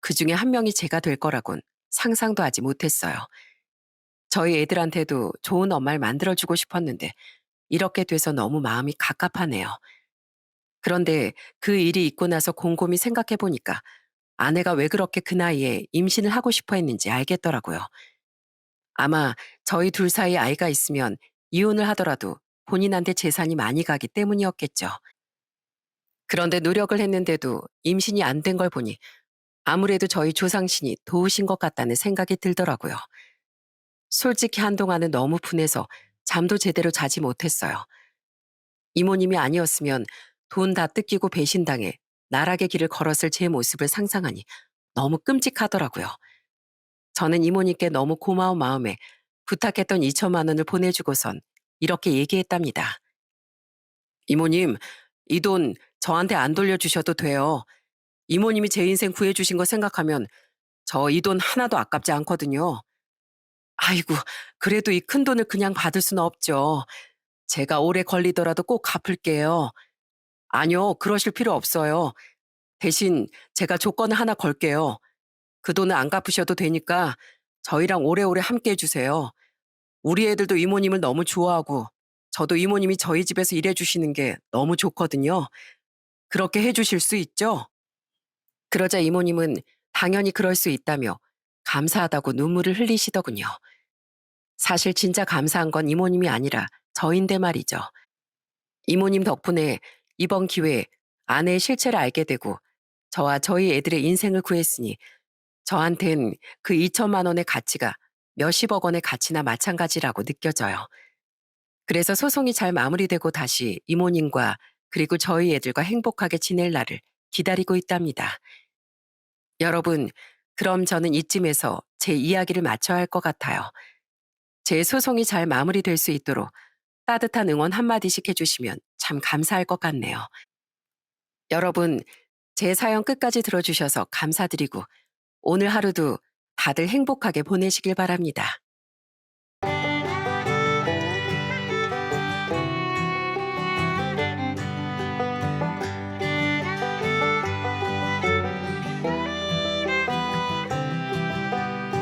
그 중에 한 명이 제가 될 거라곤 상상도 하지 못했어요. 저희 애들한테도 좋은 엄마를 만들어주고 싶었는데 이렇게 돼서 너무 마음이 갑갑하네요. 그런데 그 일이 있고 나서 곰곰이 생각해 보니까 아내가 왜 그렇게 그 나이에 임신을 하고 싶어 했는지 알겠더라고요. 아마 저희 둘 사이에 아이가 있으면 이혼을 하더라도 본인한테 재산이 많이 가기 때문이었겠죠. 그런데 노력을 했는데도 임신이 안 된 걸 보니 아무래도 저희 조상신이 도우신 것 같다는 생각이 들더라고요. 솔직히 한동안은 너무 분해서 잠도 제대로 자지 못했어요. 이모님이 아니었으면 돈 다 뜯기고 배신당해 나락의 길을 걸었을 제 모습을 상상하니 너무 끔찍하더라고요. 저는 이모님께 너무 고마운 마음에 부탁했던 2천만 원을 보내주고선 이렇게 얘기했답니다. 이모님, 이 돈 저한테 안 돌려주셔도 돼요. 이모님이 제 인생 구해주신 거 생각하면 저 이 돈 하나도 아깝지 않거든요. 아이고, 그래도 이 큰 돈을 그냥 받을 수는 없죠. 제가 오래 걸리더라도 꼭 갚을게요. 아니요, 그러실 필요 없어요. 대신 제가 조건을 하나 걸게요. 그 돈을 안 갚으셔도 되니까 저희랑 오래오래 함께 해주세요. 우리 애들도 이모님을 너무 좋아하고 저도 이모님이 저희 집에서 일해주시는 게 너무 좋거든요. 그렇게 해주실 수 있죠? 그러자 이모님은 당연히 그럴 수 있다며 감사하다고 눈물을 흘리시더군요. 사실 진짜 감사한 건 이모님이 아니라 저인데 말이죠. 이모님 덕분에 이번 기회에 아내의 실체를 알게 되고 저와 저희 애들의 인생을 구했으니 저한텐 그 2천만 원의 가치가 몇십억 원의 가치나 마찬가지라고 느껴져요. 그래서 소송이 잘 마무리되고 다시 이모님과 그리고 저희 애들과 행복하게 지낼 날을 기다리고 있답니다. 여러분, 그럼 저는 이쯤에서 제 이야기를 마쳐야 할 것 같아요. 제 소송이 잘 마무리될 수 있도록 따뜻한 응원 한마디씩 해주시면 참 감사할 것 같네요. 여러분, 제 사연 끝까지 들어주셔서 감사드리고 오늘 하루도 다들 행복하게 보내시길 바랍니다.